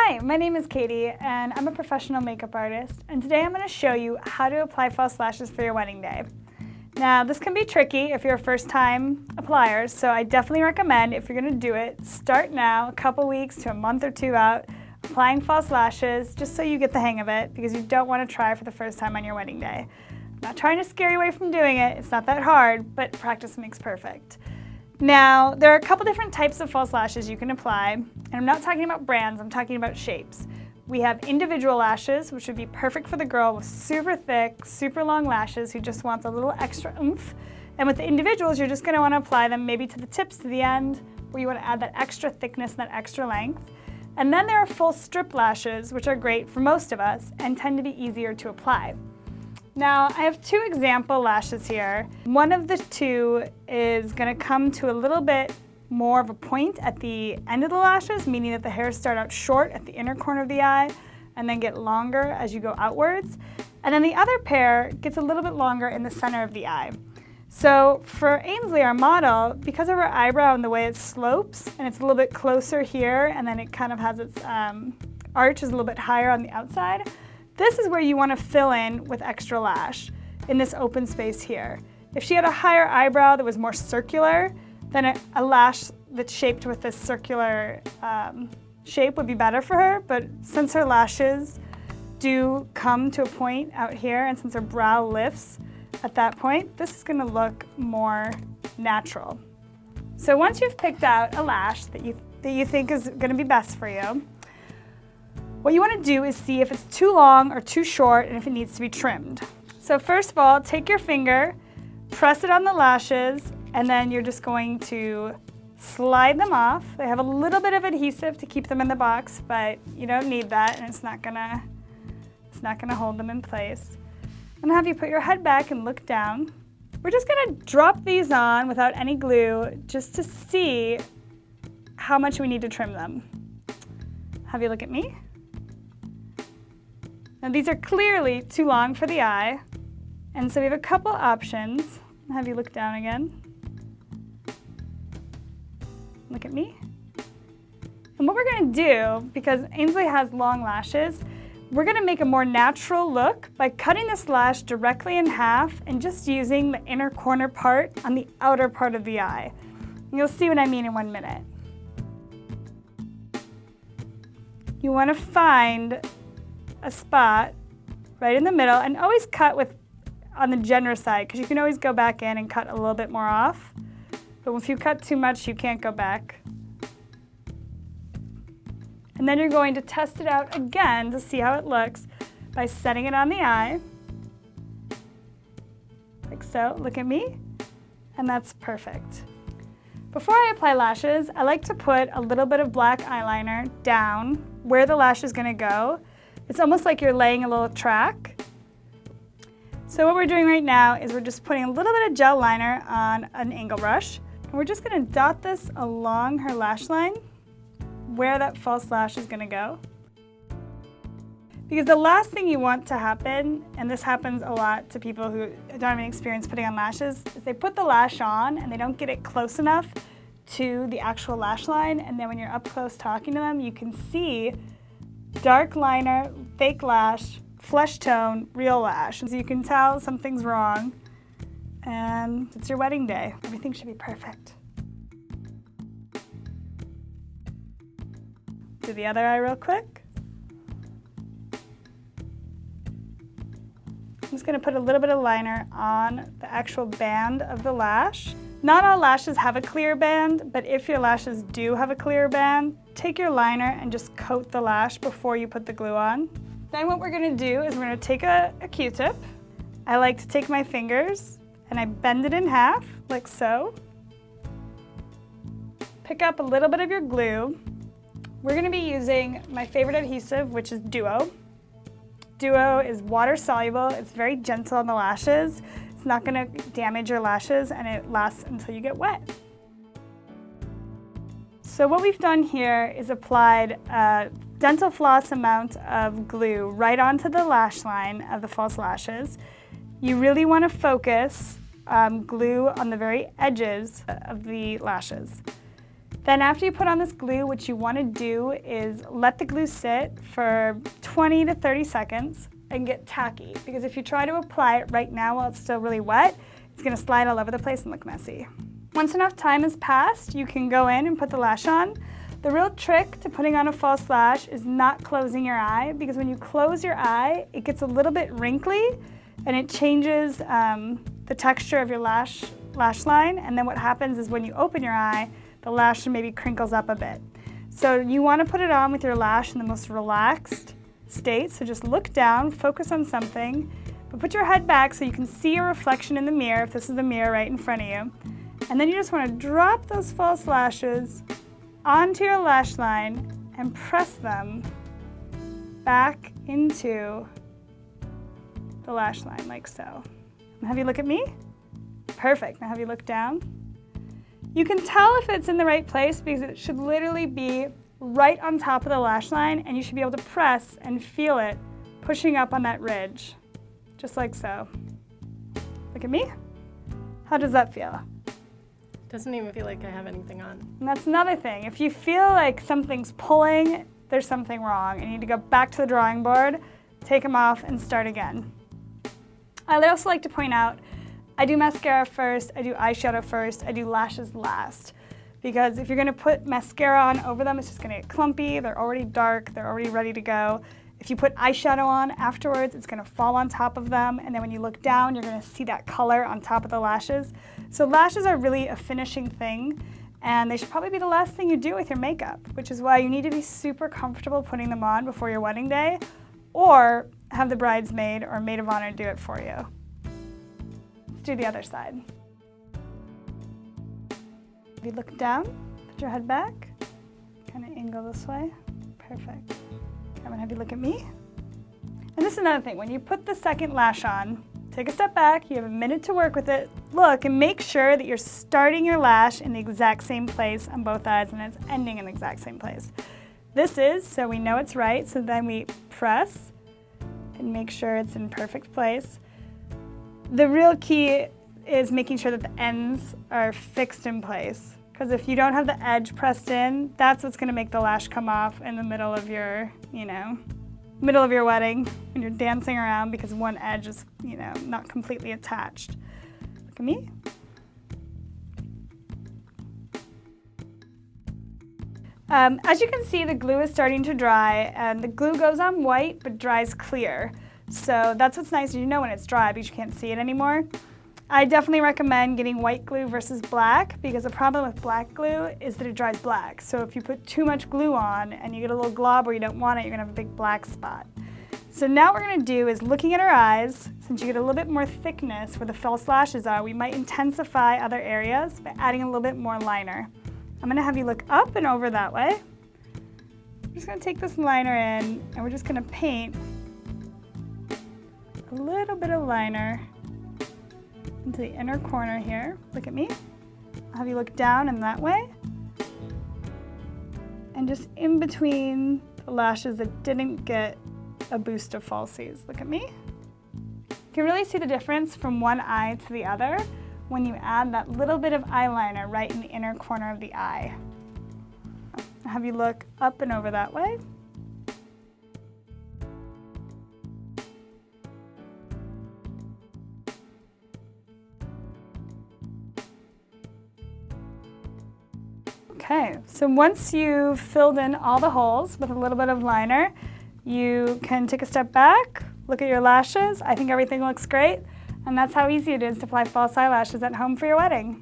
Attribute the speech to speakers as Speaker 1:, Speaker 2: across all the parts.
Speaker 1: Hi, my name is Katie and I'm a professional makeup artist, and today I'm going to show you how to apply false lashes for your wedding day. Now this can be tricky if you're a first-time applier, so I definitely recommend, if you're going to do it, start now, a couple weeks to a month or two out, applying false lashes just so you get the hang of it, because you don't want to try for the first time on your wedding day. I'm not trying to scare you away from doing it, it's not that hard, but practice makes perfect. Now, there are a couple different types of false lashes you can apply, and I'm not talking about brands, I'm talking about shapes. We have individual lashes, which would be perfect for the girl with super thick, super long lashes who just wants a little extra oomph. And with the individuals, you're just going to want to apply them maybe to the tips, to the end, where you want to add that extra thickness and that extra length. And then there are full strip lashes, which are great for most of us and tend to be easier to apply. Now, I have two example lashes here. One of the two is going to come to a little bit more of a point at the end of the lashes, meaning that the hairs start out short at the inner corner of the eye and then get longer as you go outwards. And then the other pair gets a little bit longer in the center of the eye. So for Ainsley, our model, because of her eyebrow and the way it slopes, and it's a little bit closer here, and then it kind of has its arch is a little bit higher on the outside, this is where you want to fill in with extra lash, in this open space here. If she had a higher eyebrow that was more circular, then a lash that's shaped with this circular shape would be better for her, but since her lashes do come to a point out here, and since her brow lifts at that point, this is going to look more natural. So once you've picked out a lash that you think is going to be best for you, what you want to do is see if it's too long or too short and if it needs to be trimmed. So first of all, take your finger, press it on the lashes, and then you're just going to slide them off. They have a little bit of adhesive to keep them in the box, but you don't need that, and it's not gonna hold them in place. I'm gonna have you put your head back and look down. We're just gonna drop these on without any glue just to see how much we need to trim them. Have you look at me. Now these are clearly too long for the eye, and so we have a couple options. I'll have you look down again. Look at me. And what we're going to do, because Ainsley has long lashes, we're going to make a more natural look by cutting this lash directly in half and just using the inner corner part on the outer part of the eye. And you'll see what I mean in 1 minute. You want to find a spot right in the middle, and always cut on the generous side, because you can always go back in and cut a little bit more off. But if you cut too much, you can't go back. And then you're going to test it out again to see how it looks by setting it on the eye, like so. Look at me, and that's perfect. Before I apply lashes, I like to put a little bit of black eyeliner down where the lash is going to go. It's almost like you're laying a little track. So what we're doing right now is we're just putting a little bit of gel liner on an angle brush, and we're just going to dot this along her lash line where that false lash is going to go. Because the last thing you want to happen, and this happens a lot to people who don't have any experience putting on lashes, is they put the lash on and they don't get it close enough to the actual lash line, and then when you're up close talking to them, you can see dark liner, fake lash, flesh tone, real lash. And so you can tell something's wrong, and it's your wedding day. Everything should be perfect. Do the other eye real quick. I'm just going to put a little bit of liner on the actual band of the lash. Not all lashes have a clear band, but if your lashes do have a clear band, take your liner and just coat the lash before you put the glue on. Then what we're going to do is we're going to take a Q-tip. I like to take my fingers and I bend it in half, like so. Pick up a little bit of your glue. We're going to be using my favorite adhesive, which is Duo. Duo is water soluble, it's very gentle on the lashes. It's not going to damage your lashes, and it lasts until you get wet. So what we've done here is applied a dental floss amount of glue right onto the lash line of the false lashes. You really want to focus glue on the very edges of the lashes. Then after you put on this glue, what you want to do is let the glue sit for 20 to 30 seconds and get tacky, because if you try to apply it right now while it's still really wet, it's going to slide all over the place and look messy. Once enough time has passed, you can go in and put the lash on. The real trick to putting on a false lash is not closing your eye, because when you close your eye, it gets a little bit wrinkly and it changes the texture of your lash line, and then what happens is when you open your eye, the lash maybe crinkles up a bit. So you want to put it on with your lash in the most relaxed state, so just look down, focus on something, but put your head back so you can see your reflection in the mirror, if this is the mirror right in front of you. And then you just want to drop those false lashes onto your lash line and press them back into the lash line like so. And have you look at me? Perfect. Now have you look down? You can tell if it's in the right place because it should literally be right on top of the lash line, and you should be able to press and feel it pushing up on that ridge, just like so. Look at me. How does that feel?
Speaker 2: Doesn't even feel like I have anything on.
Speaker 1: And that's another thing. If you feel like something's pulling, there's something wrong. You need to go back to the drawing board, take them off, and start again. I also like to point out, I do mascara first, I do eyeshadow first, I do lashes last. Because if you're gonna put mascara on over them, it's just gonna get clumpy, they're already dark, they're already ready to go. If you put eyeshadow on afterwards, it's gonna fall on top of them, and then when you look down, you're gonna see that color on top of the lashes. So lashes are really a finishing thing, and they should probably be the last thing you do with your makeup, which is why you need to be super comfortable putting them on before your wedding day, or have the bridesmaid or maid of honor do it for you. Let's do the other side. If you look down, put your head back, kind of angle this way. Perfect. I'm gonna have you look at me. And this is another thing, when you put the second lash on, take a step back, you have a minute to work with it, look and make sure that you're starting your lash in the exact same place on both eyes and it's ending in the exact same place. This is so we know it's right, so then we press and make sure it's in perfect place. The real key is making sure that the ends are fixed in place, because if you don't have the edge pressed in, that's what's going to make the lash come off in the middle of your, middle of your wedding when you're dancing around because one edge is, not completely attached. Look at me. As you can see, the glue is starting to dry, and the glue goes on white but dries clear. So that's what's nice, you know when it's dry because you can't see it anymore. I definitely recommend getting white glue versus black, because the problem with black glue is that it dries black. So if you put too much glue on and you get a little glob where you don't want it, you're gonna have a big black spot. So now what we're gonna do is, looking at our eyes, since you get a little bit more thickness where the false lashes are, we might intensify other areas by adding a little bit more liner. I'm gonna have you look up and over that way. I'm just gonna take this liner in and we're just gonna paint a little bit of liner into the inner corner here. Look at me. I'll have you look down in that way. And just in between the lashes that didn't get a boost of falsies. Look at me. You can really see the difference from one eye to the other when you add that little bit of eyeliner right in the inner corner of the eye. I'll have you look up and over that way. Okay, so once you've filled in all the holes with a little bit of liner, you can take a step back, look at your lashes. I think everything looks great, and that's how easy it is to apply false eyelashes at home for your wedding.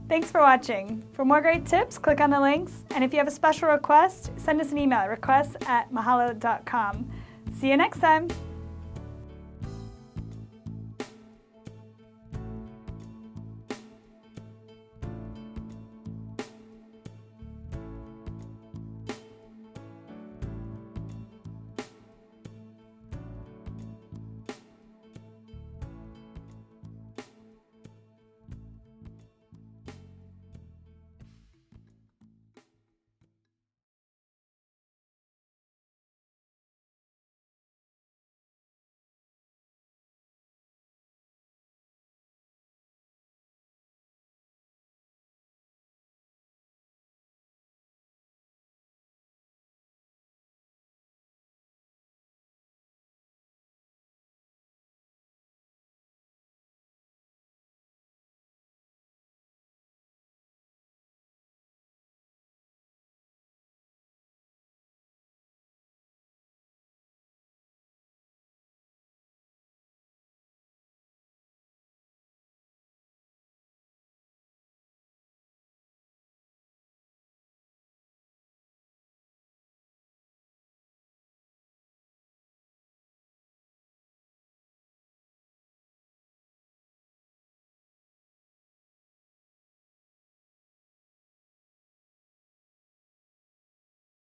Speaker 1: Thanks for watching. For more great tips, click on the links. And if you have a special request, send us an email at requests@mahalodotcom. See you next time.